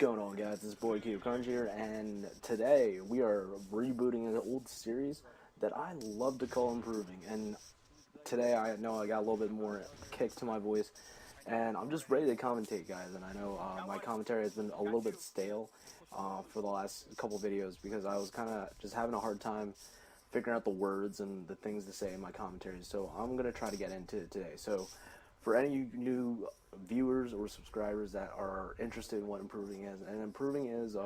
going on, guys? This is Boy Q Crunch here, and today we are rebooting an old series that I love to call Improving. And today I know I got a little bit more kick to my voice, and I'm just ready to commentate, guys. And I know my commentary has been a little bit stale for the last couple videos because I was kind of just having a hard time figuring out the words and the things to say in my commentaries. So I'm gonna try to get into it today. So for any new viewers or subscribers that are interested in what improving is, and improving is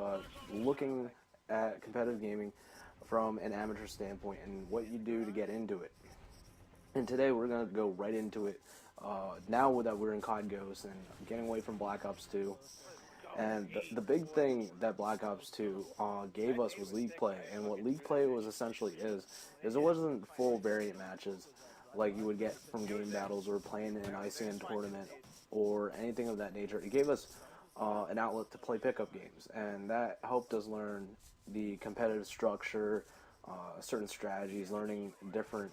looking at competitive gaming from an amateur standpoint and what you do to get into it. And today we're going to go right into it. Now that we're in COD Ghost and getting away from Black Ops 2, and the big thing that Black Ops 2 gave us was League Play. And what League Play was essentially is it wasn't full variant matches like you would get from game battles or playing in an ICN tournament or anything of that nature. It gave us an outlet to play pickup games, and that helped us learn the competitive structure, certain strategies, learning different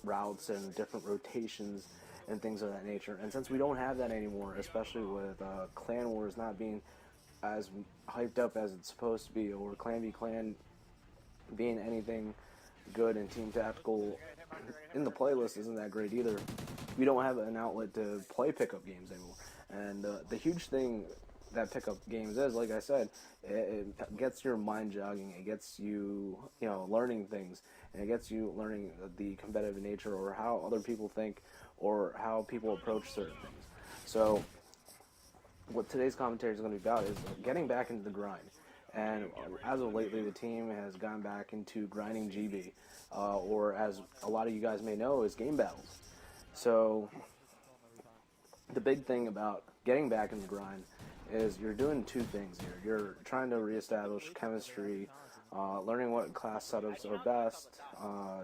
routes and different rotations and things of that nature. And since we don't have that anymore, especially with Clan Wars not being as hyped up as it's supposed to be, or Clan v Clan being anything good, and Team Tactical in the playlist isn't that great either, we don't have an outlet to play pickup games anymore. And the huge thing that pickup games is, like I said, it gets your mind jogging, it gets you, learning things, and it gets you learning the competitive nature or how other people think or how people approach certain things. So what today's commentary is going to be about is getting back into the grind. And as of lately, the team has gone back into grinding GB, or as a lot of you guys may know, is game battles. So the big thing about getting back in the grind is you're doing two things here. You're trying to reestablish chemistry, learning what class setups are best,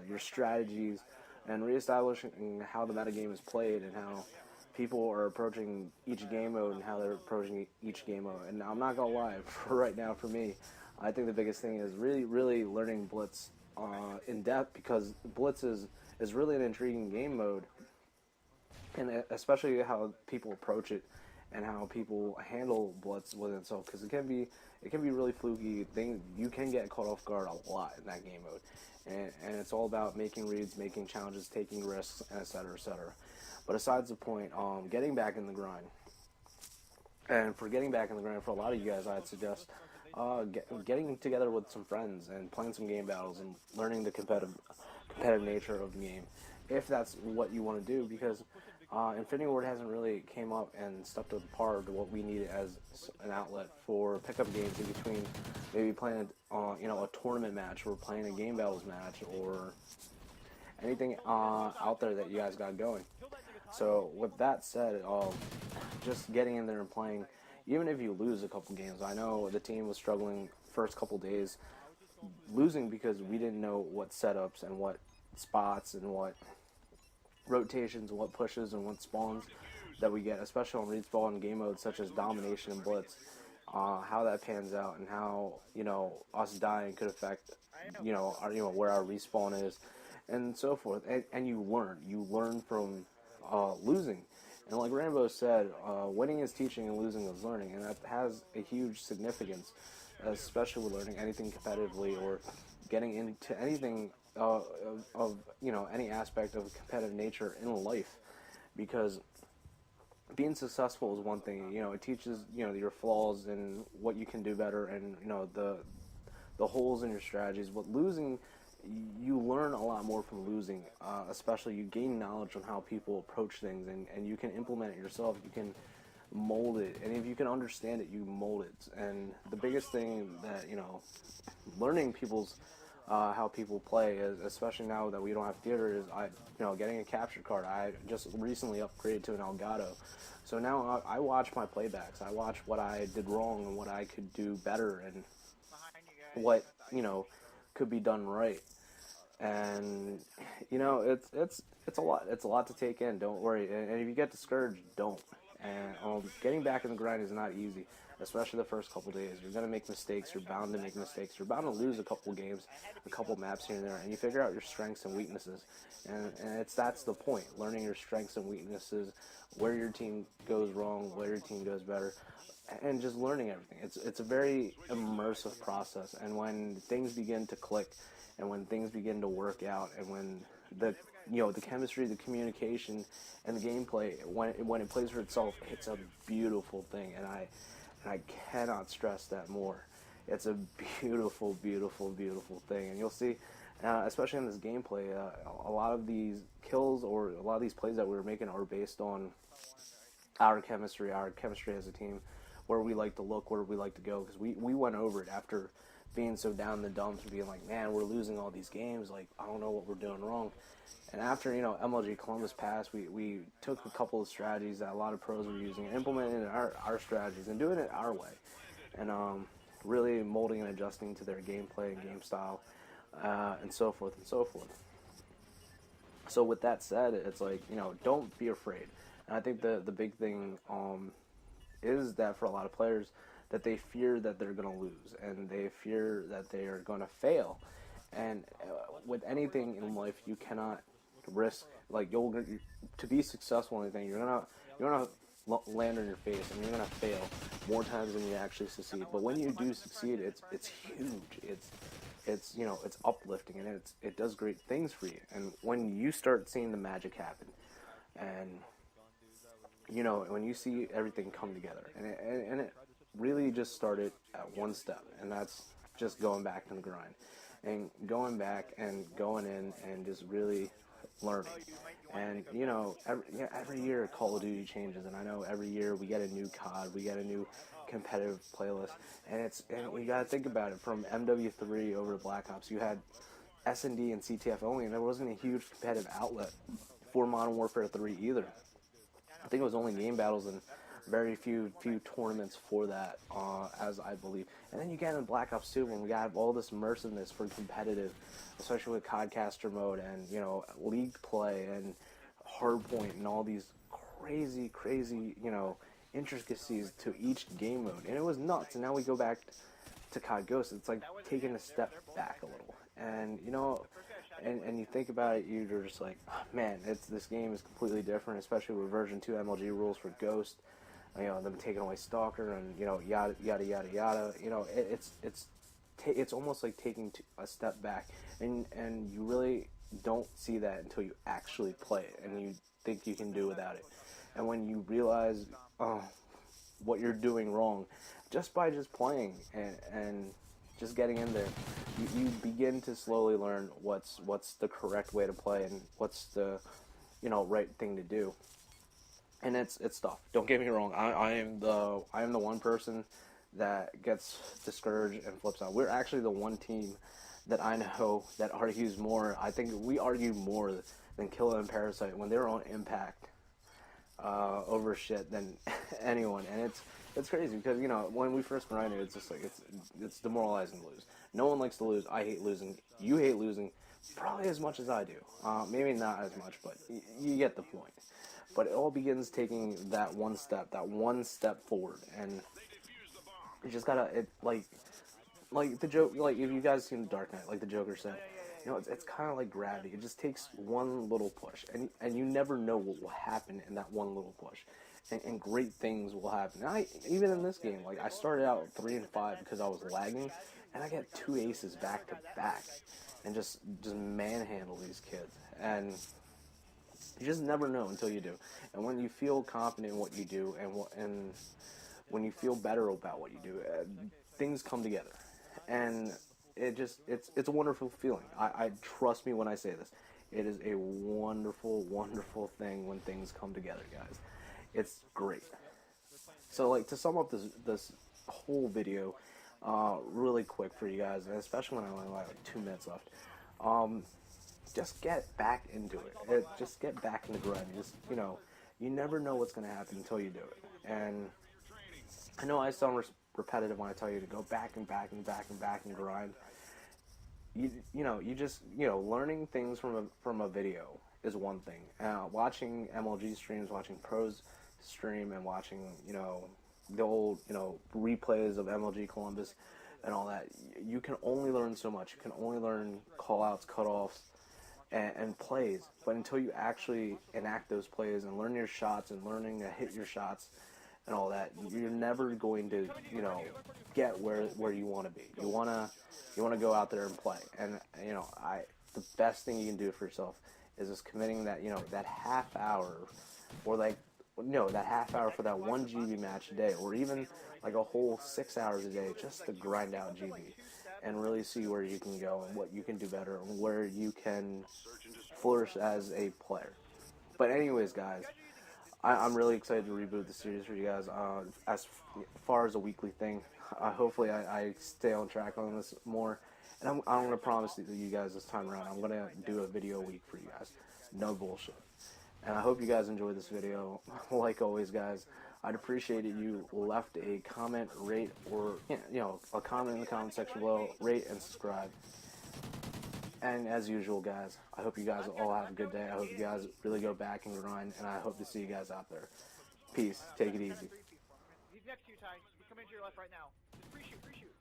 your strategies, and reestablishing how the metagame is played and how people are approaching each game mode and how they're approaching each game mode. And I'm not gonna lie, for right now, for me, I think the biggest thing is really learning Blitz in depth, because Blitz is really an intriguing game mode, and especially how people approach it and how people handle Blitz with itself, because it can be really fluky. You can get caught off guard a lot in that game mode, and it's all about making reads, making challenges, taking risks, etc., etc. But aside the point, getting back in the grind, and for getting back in the grind for a lot of you guys, I'd suggest getting together with some friends and playing some game battles and learning the competitive nature of the game, if that's what you want to do, because Infinity Ward hasn't really came up and stepped up to par to what we need as an outlet for pickup games in between maybe playing a tournament match or playing a game battles match or anything out there that you guys got going. So with that said, just getting in there and playing, even if you lose a couple games. I know the team was struggling first couple days, losing because we didn't know what setups and what spots and what rotations and what pushes and what spawns that we get, especially on respawn and game modes such as Domination and Blitz, how that pans out and how us dying could affect where our respawn is and so forth. And you learn from losing. And like Rambo said, winning is teaching and losing is learning, and that has a huge significance, especially with learning anything competitively or getting into anything of any aspect of competitive nature in life, because being successful is one thing. It teaches your flaws and what you can do better, and the holes in your strategies. But losing, you learn a lot more from losing, especially you gain knowledge on how people approach things, and you can implement it yourself. You can mold it, and if you can understand it, you mold it. And the biggest thing that learning people's how people play is, especially now that we don't have theater, is getting a capture card. I just recently upgraded to an Elgato, so now I watch my playbacks. I watch what I did wrong and what I could do better, and what could be done right. And it's a lot to take in. Don't worry, and if you get discouraged, don't. And getting back in the grind is not easy, especially the first couple days. You're going to make mistakes. You're bound to make mistakes. You're bound to lose a couple games, a couple maps here and there, and you figure out your strengths and weaknesses. And that's the point, learning your strengths and weaknesses, where your team goes wrong, where your team does better, and just learning everything. It's a very immersive process, and when things begin to click, and when things begin to work out, and when the chemistry, the communication, and the gameplay, when it plays for itself, it's a beautiful thing, and I cannot stress that more. It's a beautiful, beautiful, beautiful thing, and you'll see, especially in this gameplay, a lot of these kills or a lot of these plays that we're making are based on our chemistry as a team, where we like to look, where we like to go, because we went over it after being so down in the dumps and being like, man, we're losing all these games, like, I don't know what we're doing wrong. And after, MLG Columbus passed, we took a couple of strategies that a lot of pros were using and implemented our strategies and doing it our way. And really molding and adjusting to their gameplay and game style, and so forth and so forth. So with that said, it's like, don't be afraid. And I think the big thing is that for a lot of players, that they fear that they're going to lose, and they fear that they are going to fail. And with anything in life, you cannot risk, like, to be successful in anything, you're gonna land on your face, and you're gonna fail more times than you actually succeed. But when you do succeed, it's huge. It's uplifting, and it does great things for you. And when you start seeing the magic happen, and when you see everything come together, and it really just started at one step, and that's just going back to the grind, and going back and going in and just really learning. And every year Call of Duty changes, and I know every year we get a new COD, we get a new competitive playlist, and we gotta think about it. From MW3 over to Black Ops, you had S&D and CTF only, and there wasn't a huge competitive outlet for Modern Warfare 3 either. I think it was only game battles and very few tournaments for that, as I believe. And then you get in Black Ops 2 when we got all this immersiveness for competitive, especially with Codcaster mode and, league play and hardpoint and all these crazy, intricacies to each game mode. And it was nuts. And now we go back to COD Ghost. It's like taking a step back a little. And, and you think about it, you're just like, oh, man, this game is completely different, especially with version 2 MLG rules for Ghost. Them taking away Stalker and, yada, yada, yada, yada. It's almost like taking a step back. And you really don't see that until you actually play it and you think you can do without it. And when you realize what you're doing wrong, just by playing and just getting in there, you begin to slowly learn what's the correct way to play and what's the right thing to do. And it's tough. Don't get me wrong. I am the one person that gets discouraged and flips out. We're actually the one team that I know that argues more. I think we argue more than Killa and Parasite when they were on Impact over shit than anyone. And it's crazy because when we first grinded, it's just like it's demoralizing to lose. No one likes to lose. I hate losing. You hate losing probably as much as I do. Maybe not as much, but you get the point. But it all begins taking that one step forward, and you just gotta like the joke. Like if you guys seen The Dark Knight, like the Joker said, it's kind of like gravity. It just takes one little push, and you never know what will happen in that one little push, and great things will happen. And even in this game, like I started out 3-5 because I was lagging, and I get 2 aces back to back, and just manhandle these kids, and you just never know until you do. And when you feel confident in what you do, and when you feel better about what you do, things come together. And it's a wonderful feeling. I trust me when I say this. It is a wonderful, wonderful thing when things come together, guys. It's great. So, like, to sum up this whole video, really quick for you guys, and especially when I only have like 2 minutes left. Just get back into it. Just get back in the grind. You never know what's going to happen until you do it. And I know I sound repetitive when I tell you to go back and back and back and back and grind. Learning things from a video is one thing. Watching MLG streams, watching pros stream and watching, the old, replays of MLG Columbus and all that, you can only learn so much. You can only learn call-outs, cut-offs, and plays. But until you actually enact those plays and learn your shots and learning to hit your shots and all that, you're never going to, get where you want to be. You wanna go out there and play. And the best thing you can do for yourself is just committing that that half hour, or that half hour for that 1 GB match a day, or even like a whole 6 hours a day just to grind out GB and really see where you can go and what you can do better and where you can flourish as a player. But anyways, guys, I'm really excited to reboot the series for you guys. As far as a weekly thing, hopefully I stay on track on this more. And I'm going to promise you guys this time around, I'm going to do a video a week for you guys. No bullshit. And I hope you guys enjoyed this video. Like always, guys, I'd appreciate it if you left a comment, rate, or a comment in the comment section below. Rate and subscribe. And as usual, guys, I hope you guys all have a good day. I hope you guys really go back and grind, and I hope to see you guys out there. Peace. Take it easy. He's next to you, Ty. He's coming to your left right now. Just pre-shoot, pre-shoot.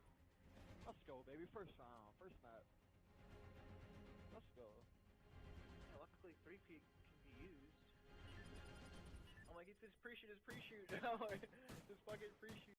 Let's go, baby. First map. Let's go. Yeah, luckily, 3P can be used. I'm like, it's this pre-shoot, it's pre-shoot. Just fucking pre-shoot.